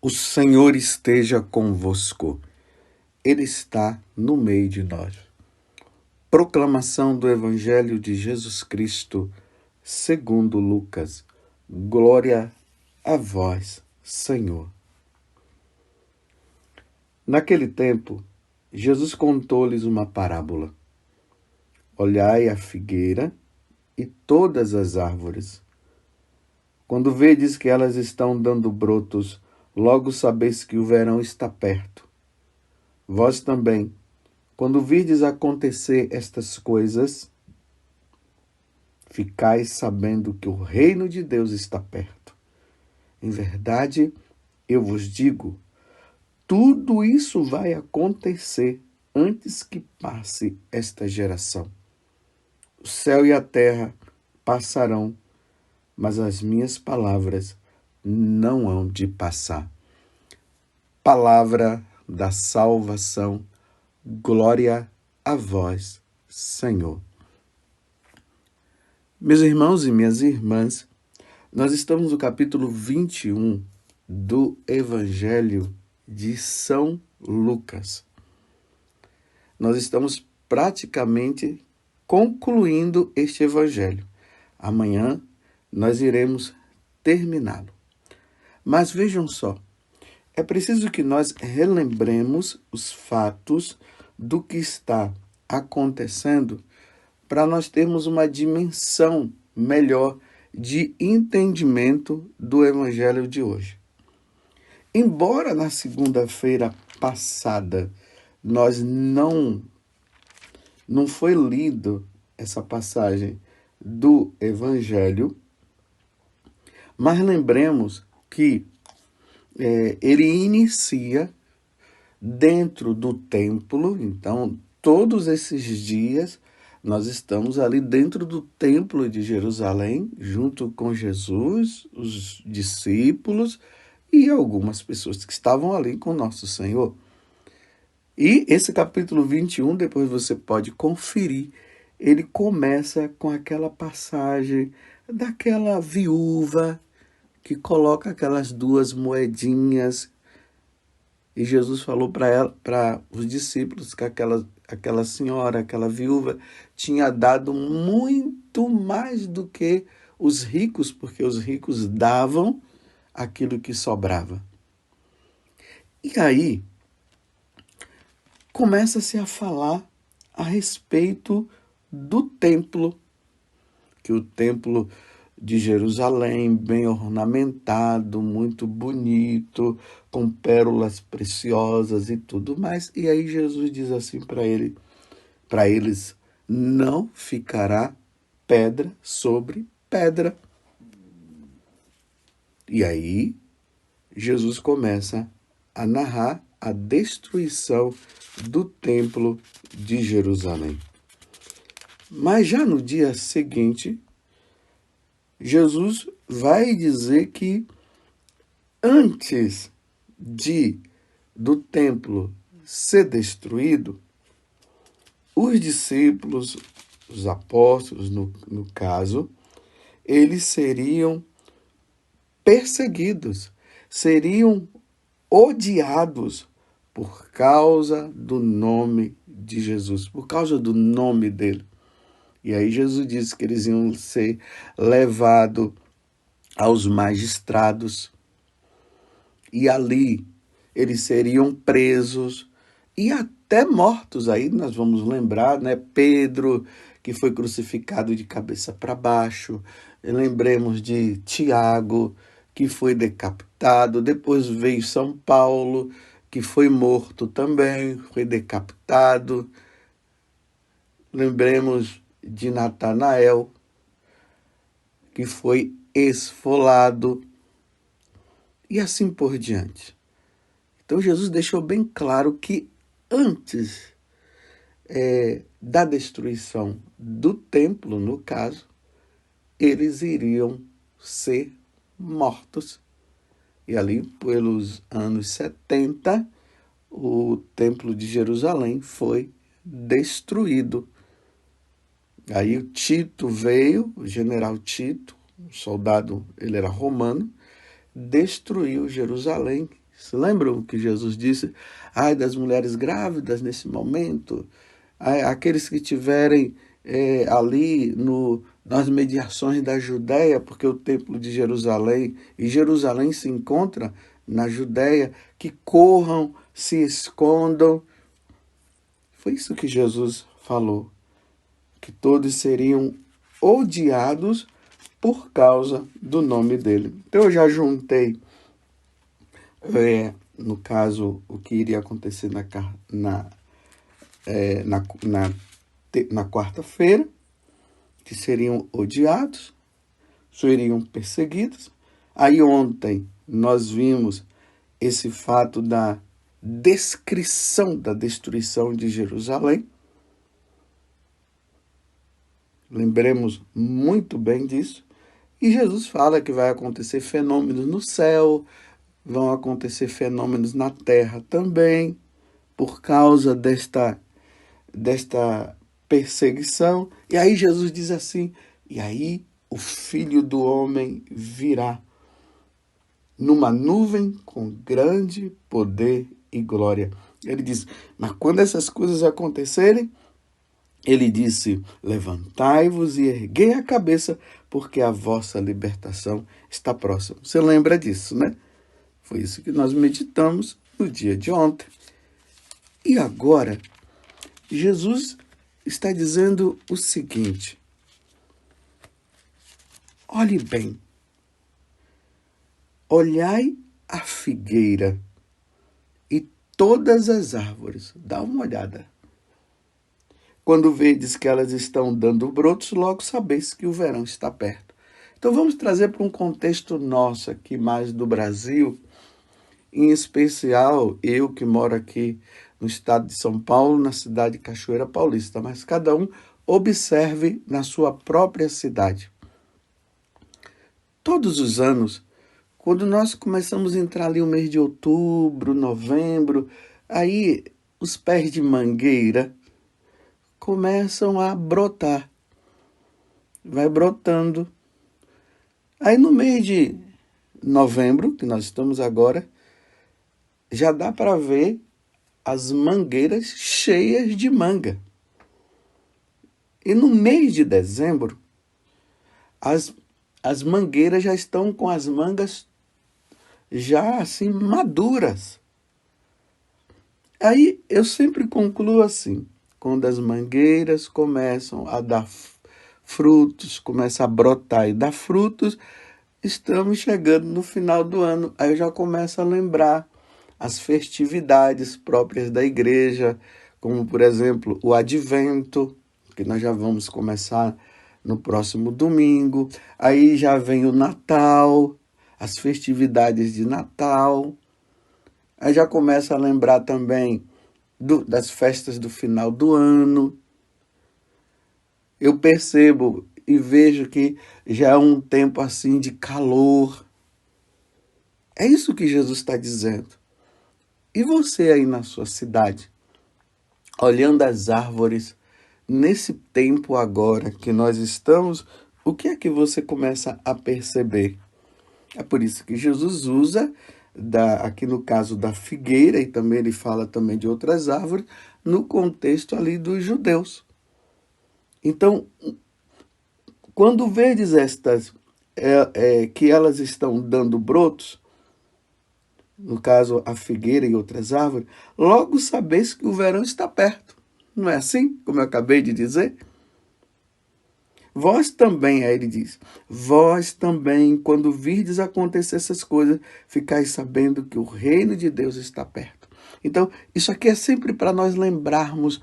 O Senhor esteja convosco. Ele está no meio de nós. Proclamação do Evangelho de Jesus Cristo, segundo Lucas. Glória a vós, Senhor. Naquele tempo, Jesus contou-lhes uma parábola. Olhai a figueira e todas as árvores. Quando vedes que elas estão dando brotos, logo sabeis que o verão está perto. Vós também, quando virdes acontecer estas coisas, ficais sabendo que o reino de Deus está perto. Em verdade, eu vos digo, tudo isso vai acontecer antes que passe esta geração. O céu e a terra passarão, mas as minhas palavras não hão de passar. Palavra da salvação, glória a vós, Senhor. Meus irmãos e minhas irmãs, nós estamos no capítulo 21 do Evangelho de São Lucas. Nós estamos praticamente concluindo este Evangelho. Amanhã nós iremos terminá-lo. Mas vejam só, é preciso que nós relembremos os fatos do que está acontecendo para nós termos uma dimensão melhor de entendimento do Evangelho de hoje. Embora na segunda-feira passada nós não foi lido essa passagem do Evangelho, mas lembremos que ele inicia dentro do templo. Então, todos esses dias nós estamos ali dentro do templo de Jerusalém, junto com Jesus, os discípulos e algumas pessoas que estavam ali com nosso Senhor. E esse capítulo 21, depois você pode conferir, ele começa com aquela passagem daquela viúva que coloca aquelas 2 moedinhas. E Jesus falou para os discípulos que aquela senhora, aquela viúva, tinha dado muito mais do que os ricos, porque os ricos davam aquilo que sobrava. E aí, começa-se a falar a respeito do templo, que o templo de Jerusalém, bem ornamentado, muito bonito, com pérolas preciosas e tudo mais. E aí Jesus diz assim para eles, não ficará pedra sobre pedra. E aí Jesus começa a narrar a destruição do templo de Jerusalém. Mas já no dia seguinte, Jesus vai dizer que antes do templo ser destruído, os discípulos, os apóstolos, no caso, eles seriam perseguidos, seriam odiados por causa do nome de Jesus, por causa do nome dele. E aí Jesus disse que eles iam ser levados aos magistrados e ali eles seriam presos e até mortos. Aí nós vamos lembrar, né? Pedro, que foi crucificado de cabeça para baixo. Lembremos de Tiago, que foi decapitado. Depois veio São Paulo, que foi morto também, foi decapitado. Lembremos de Natanael, que foi esfolado, e assim por diante. Então Jesus deixou bem claro que antes da destruição do templo, no caso, eles iriam ser mortos. E ali, pelos anos 70, o templo de Jerusalém foi destruído. Aí o Tito veio, o general Tito, um soldado, ele era romano, destruiu Jerusalém. Se lembram que Jesus disse? Ai das mulheres grávidas nesse momento, ai, aqueles que tiverem ali nas mediações da Judéia, porque o templo de Jerusalém, e Jerusalém se encontra na Judéia, que corram, se escondam. Foi isso que Jesus falou, que todos seriam odiados por causa do nome dele. Então eu já juntei, no caso, o que iria acontecer na quarta-feira, que seriam odiados, seriam perseguidos. Aí ontem nós vimos esse fato da descrição da destruição de Jerusalém. Lembremos muito bem disso. E Jesus fala que vai acontecer fenômenos no céu, vão acontecer fenômenos na terra também, por causa desta perseguição. E aí Jesus diz assim, e aí o Filho do Homem virá numa nuvem com grande poder e glória. Ele diz, mas quando essas coisas acontecerem, ele disse, levantai-vos e erguei a cabeça, porque a vossa libertação está próxima. Você lembra disso, né? Foi isso que nós meditamos no dia de ontem. E agora, Jesus está dizendo o seguinte, olhe bem, olhai a figueira e todas as árvores, dá uma olhada. Quando vedes que elas estão dando brotos, logo sabeis que o verão está perto. Então vamos trazer para um contexto nosso aqui, mais do Brasil, em especial eu que moro aqui no estado de São Paulo, na cidade de Cachoeira Paulista, mas cada um observe na sua própria cidade. Todos os anos, quando nós começamos a entrar ali no mês de outubro, novembro, aí os pés de mangueira começam a brotar. Vai brotando. Aí no mês de novembro, que nós estamos agora, já dá para ver as mangueiras cheias de manga. E no mês de dezembro, as mangueiras já estão com as mangas já assim maduras. Aí eu sempre concluo assim, quando as mangueiras começam a dar frutos, começa a brotar e dar frutos, estamos chegando no final do ano. Aí eu já começo a lembrar as festividades próprias da igreja, como, por exemplo, o Advento, que nós já vamos começar no próximo domingo. Aí já vem o Natal, as festividades de Natal. Aí já começa a lembrar também das festas do final do ano. Eu percebo e vejo que já é um tempo assim de calor. É isso que Jesus está dizendo. E você aí na sua cidade, olhando as árvores, nesse tempo agora que nós estamos, o que é que você começa a perceber? É por isso que Jesus usa, aqui no caso da figueira, e também ele fala também de outras árvores, no contexto ali dos judeus. Então, quando vedes estas, que elas estão dando brotos, no caso a figueira e outras árvores, logo sabeis que o verão está perto. Não é assim, como eu acabei de dizer? Vós também, aí ele diz, vós também, quando virdes acontecer essas coisas, ficais sabendo que o reino de Deus está perto. Então, isso aqui é sempre para nós lembrarmos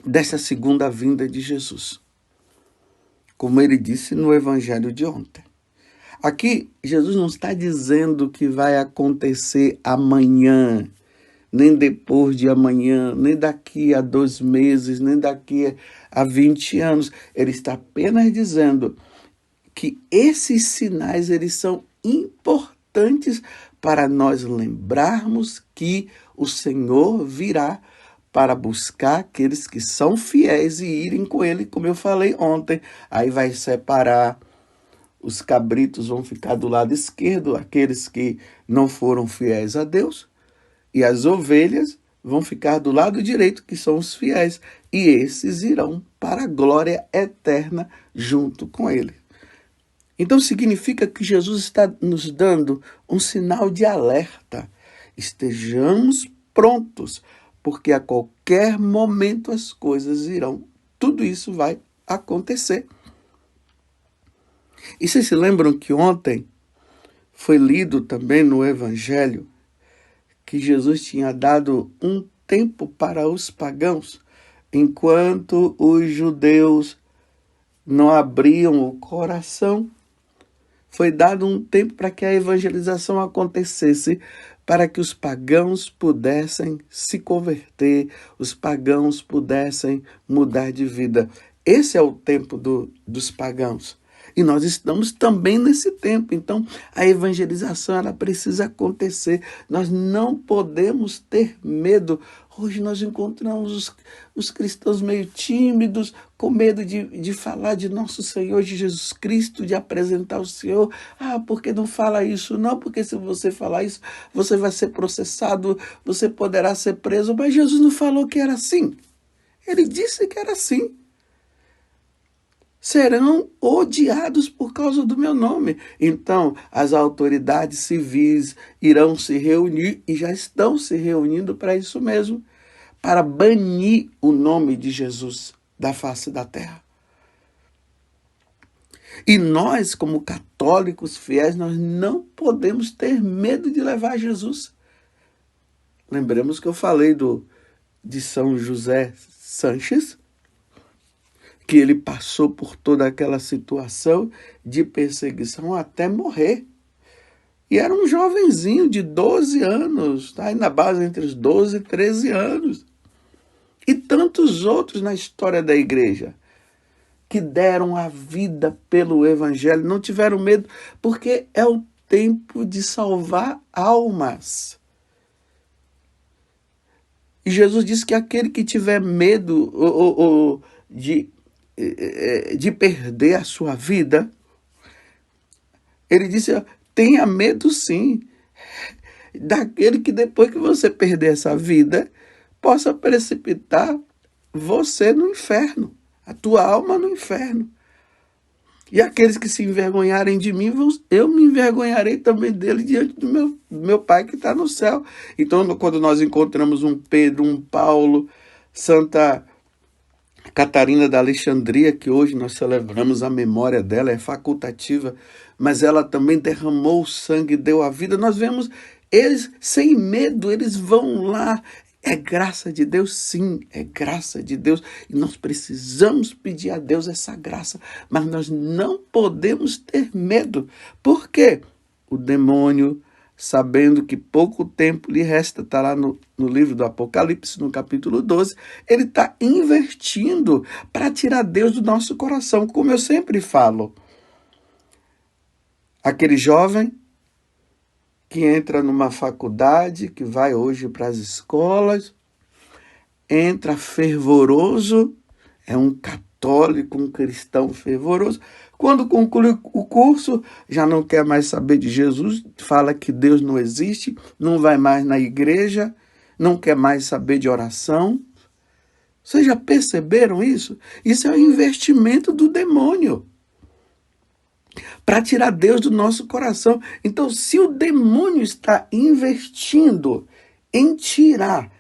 dessa segunda vinda de Jesus. Como ele disse no evangelho de ontem. Aqui, Jesus não está dizendo que vai acontecer amanhã, nem depois de amanhã, nem daqui a 2 meses, nem daqui a 20 anos. Ele está apenas dizendo que esses sinais eles são importantes para nós lembrarmos que o Senhor virá, para buscar aqueles que são fiéis e irem com ele, como eu falei ontem. Aí vai separar, os cabritos vão ficar do lado esquerdo, aqueles que não foram fiéis a Deus, e as ovelhas vão ficar do lado direito, que são os fiéis, e esses irão para a glória eterna junto com ele. Então significa que Jesus está nos dando um sinal de alerta. Estejamos prontos, porque a qualquer momento as coisas irão. Tudo isso vai acontecer. E vocês se lembram que ontem foi lido também no Evangelho que Jesus tinha dado um tempo para os pagãos, enquanto os judeus não abriam o coração. Foi dado um tempo para que a evangelização acontecesse, para que os pagãos pudessem se converter, os pagãos pudessem mudar de vida. Esse é o tempo dos pagãos. E nós estamos também nesse tempo. Então, a evangelização ela precisa acontecer. Nós não podemos ter medo. Hoje nós encontramos os cristãos meio tímidos, com medo de falar de nosso Senhor de Jesus Cristo, de apresentar o Senhor. Ah, por que não fala isso? Não, porque se você falar isso, você vai ser processado, você poderá ser preso. Mas Jesus não falou que era assim. Ele disse que era assim. Serão odiados por causa do meu nome. Então, as autoridades civis irão se reunir, e já estão se reunindo para isso mesmo, para banir o nome de Jesus da face da terra. E nós, como católicos fiéis, nós não podemos ter medo de levar Jesus. Lembremos que eu falei de São José Sanches, que ele passou por toda aquela situação de perseguição até morrer. E era um jovenzinho de 12 anos, tá? Aí na base entre os 12 e 13 anos. E tantos outros na história da igreja que deram a vida pelo evangelho, não tiveram medo, porque é o tempo de salvar almas. E Jesus disse que aquele que tiver medo de perder a sua vida, ele disse, tenha medo sim, daquele que depois que você perder essa vida, possa precipitar você no inferno, a tua alma no inferno. E aqueles que se envergonharem de mim, eu me envergonharei também dele diante do meu Pai que está no céu. Então, quando nós encontramos um Pedro, um Paulo, Santa Catarina da Alexandria, que hoje nós celebramos a memória dela, é facultativa, mas ela também derramou o sangue, deu a vida. Nós vemos eles sem medo, eles vão lá. É graça de Deus? Sim, é graça de Deus. E nós precisamos pedir a Deus essa graça, mas nós não podemos ter medo. Por quê? O demônio, sabendo que pouco tempo lhe resta, está lá no livro do Apocalipse, no capítulo 12, ele está investindo para tirar Deus do nosso coração, como eu sempre falo. Aquele jovem que entra numa faculdade, que vai hoje para as escolas, entra fervoroso, é um católico, um cristão fervoroso. Quando conclui o curso, já não quer mais saber de Jesus, fala que Deus não existe, não vai mais na igreja, não quer mais saber de oração. Vocês já perceberam isso? Isso é um investimento do demônio para tirar Deus do nosso coração. Então, se o demônio está investindo em tirar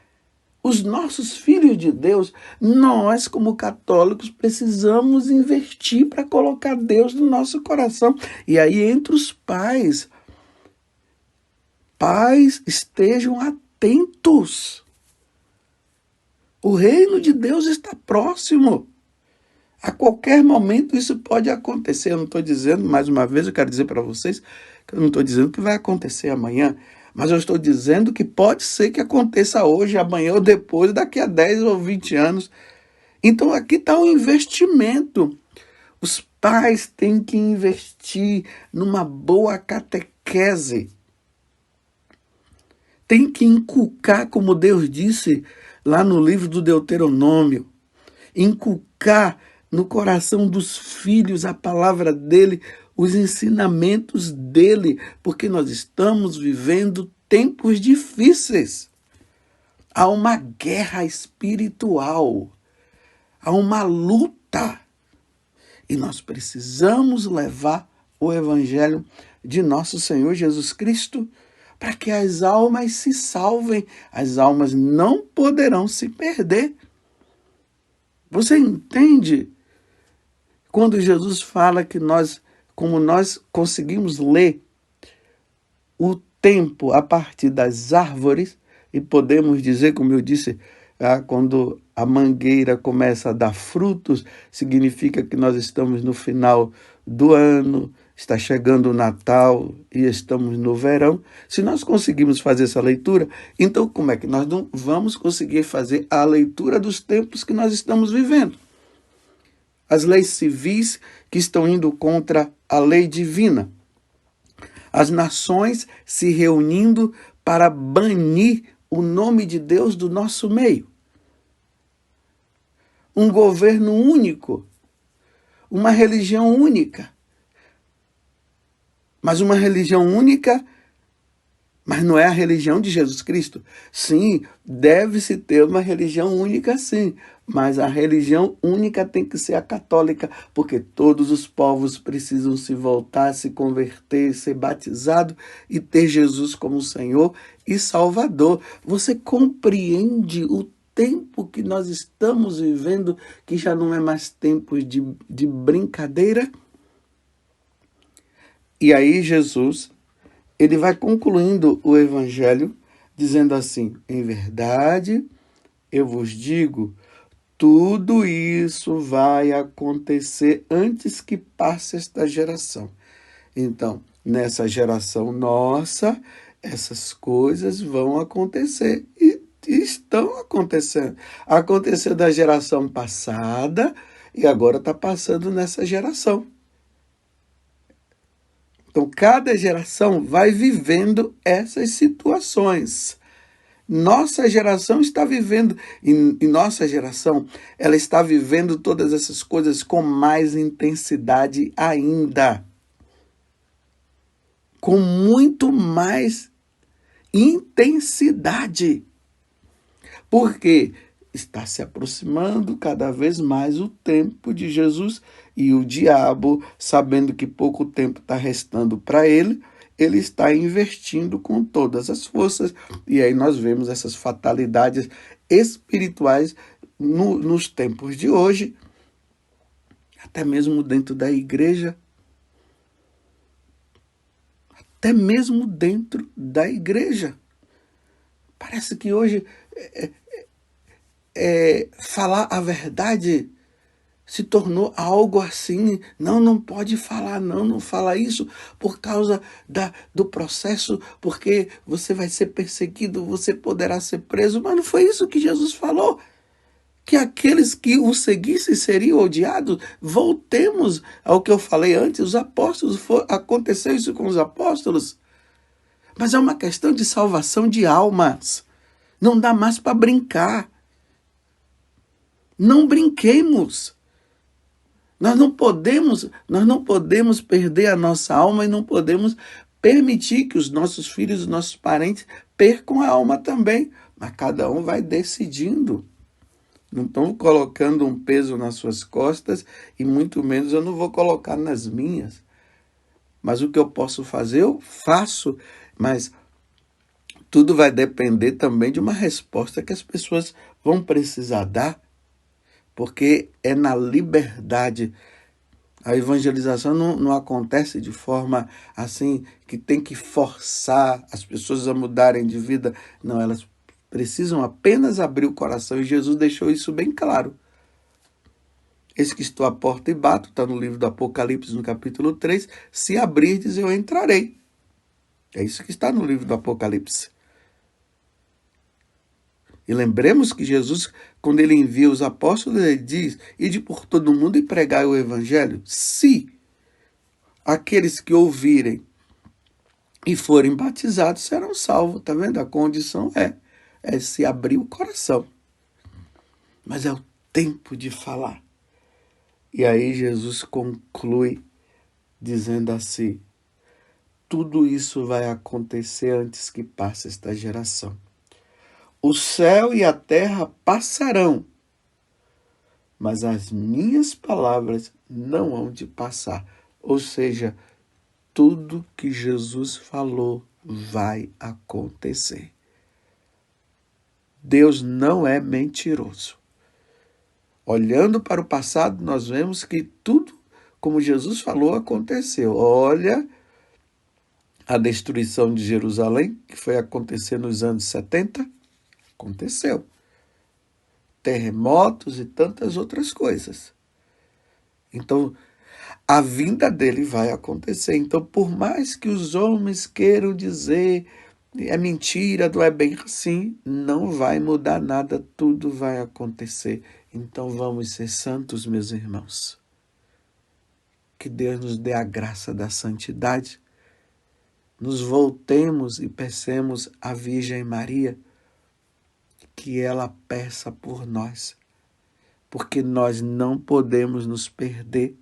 os nossos filhos de Deus, nós, como católicos, precisamos investir para colocar Deus no nosso coração. E aí, entre os pais estejam atentos. O reino de Deus está próximo. A qualquer momento isso pode acontecer. Eu não estou dizendo, mais uma vez, eu quero dizer para vocês, que eu não estou dizendo que vai acontecer amanhã, mas eu estou dizendo que pode ser que aconteça hoje, amanhã ou depois, daqui a 10 ou 20 anos. Então aqui está um investimento. Os pais têm que investir numa boa catequese. Tem que inculcar, como Deus disse, lá no livro do Deuteronômio, inculcar no coração dos filhos a palavra dele, os ensinamentos dele, porque nós estamos vivendo tempos difíceis. Há uma guerra espiritual, há uma luta. E nós precisamos levar o evangelho de nosso Senhor Jesus Cristo para que as almas se salvem. As almas não poderão se perder. Você entende? Quando Jesus fala que como nós conseguimos ler o tempo a partir das árvores, e podemos dizer, como eu disse, quando a mangueira começa a dar frutos, significa que nós estamos no final do ano, está chegando o Natal e estamos no verão. Se nós conseguimos fazer essa leitura, então como é que nós não vamos conseguir fazer a leitura dos tempos que nós estamos vivendo? As leis civis que estão indo contra a lei divina. As nações se reunindo para banir o nome de Deus do nosso meio. Um governo único, uma religião única. Mas uma religião única, mas não é a religião de Jesus Cristo. Sim, deve-se ter uma religião única, sim. Mas a religião única tem que ser a católica, porque todos os povos precisam se voltar, se converter, ser batizado e ter Jesus como Senhor e Salvador. Você compreende o tempo que nós estamos vivendo, que já não é mais tempo de brincadeira? E aí Jesus, ele vai concluindo o evangelho dizendo assim: em verdade, eu vos digo, tudo isso vai acontecer antes que passe esta geração. Então, nessa geração nossa, essas coisas vão acontecer e estão acontecendo. Aconteceu da geração passada e agora está passando nessa geração. Então, cada geração vai vivendo essas situações. Nossa geração está vivendo, e nossa geração, ela está vivendo todas essas coisas com mais intensidade ainda. Com muito mais intensidade. Porque está se aproximando cada vez mais o tempo de Jesus e o diabo, sabendo que pouco tempo está restando para ele, ele está investindo com todas as forças. E aí nós vemos essas fatalidades espirituais nos tempos de hoje, até mesmo dentro da igreja. Até mesmo dentro da igreja. Parece que hoje falar a verdade se tornou algo assim. Não pode falar, não fala isso por causa do processo, porque você vai ser perseguido, você poderá ser preso. Mas não foi isso que Jesus falou. Que aqueles que o seguissem seriam odiados. Voltemos ao que eu falei antes, os apóstolos, aconteceu isso com os apóstolos. Mas é uma questão de salvação de almas. Não dá mais para brincar. Não brinquemos. Nós não podemos perder a nossa alma e não podemos permitir que os nossos filhos, os nossos parentes percam a alma também. Mas cada um vai decidindo. Não estão colocando um peso nas suas costas e muito menos eu não vou colocar nas minhas. Mas o que eu posso fazer, eu faço. Mas tudo vai depender também de uma resposta que as pessoas vão precisar dar, porque é na liberdade. A evangelização não acontece de forma assim, que tem que forçar as pessoas a mudarem de vida. Não, elas precisam apenas abrir o coração, e Jesus deixou isso bem claro. Eis que estou à porta e bato, está no livro do Apocalipse, no capítulo 3, se abrirdes eu entrarei. É isso que está no livro do Apocalipse. E lembremos que Jesus, quando ele envia os apóstolos, ele diz: ide por todo mundo e pregai o evangelho. Se aqueles que ouvirem e forem batizados serão salvos. Está vendo? A condição é se abrir o coração. mas é o tempo de falar. E aí Jesus conclui dizendo assim: tudo isso vai acontecer antes que passe esta geração. O céu e a terra passarão, mas as minhas palavras não hão de passar. Ou seja, tudo que Jesus falou vai acontecer. Deus não é mentiroso. Olhando para o passado, nós vemos que tudo, como Jesus falou, aconteceu. Olha a destruição de Jerusalém, que foi acontecer nos anos 70, aconteceu. Terremotos e tantas outras coisas. Então, a vinda dele vai acontecer. Então, por mais que os homens queiram dizer é mentira, não é bem assim, não vai mudar nada, tudo vai acontecer. Então, vamos ser santos, meus irmãos. Que Deus nos dê a graça da santidade. Nos voltemos e peçamos à Virgem Maria que ela peça por nós, porque nós não podemos nos perder,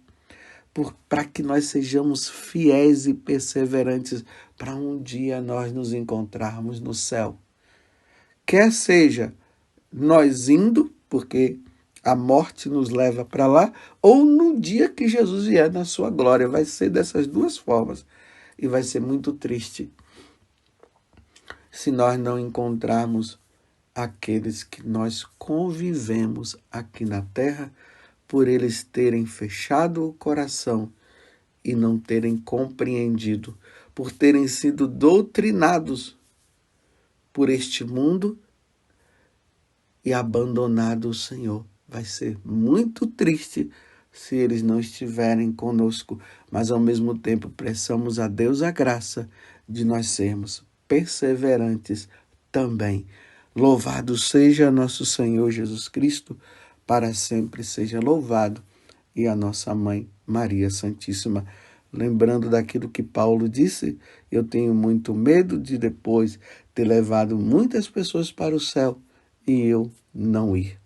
para que nós sejamos fiéis e perseverantes para um dia nós nos encontrarmos no céu. Quer seja nós indo, porque a morte nos leva para lá, ou no dia que Jesus vier na sua glória. Vai ser dessas duas formas. E vai ser muito triste se nós não encontrarmos aqueles que nós convivemos aqui na terra, por eles terem fechado o coração e não terem compreendido, por terem sido doutrinados por este mundo e abandonado o Senhor. Vai ser muito triste se eles não estiverem conosco, mas ao mesmo tempo peçamos a Deus a graça de nós sermos perseverantes também. Louvado seja nosso Senhor Jesus Cristo, para sempre seja louvado, e a nossa mãe Maria Santíssima. Lembrando daquilo que Paulo disse, eu tenho muito medo de depois ter levado muitas pessoas para o céu e eu não ir.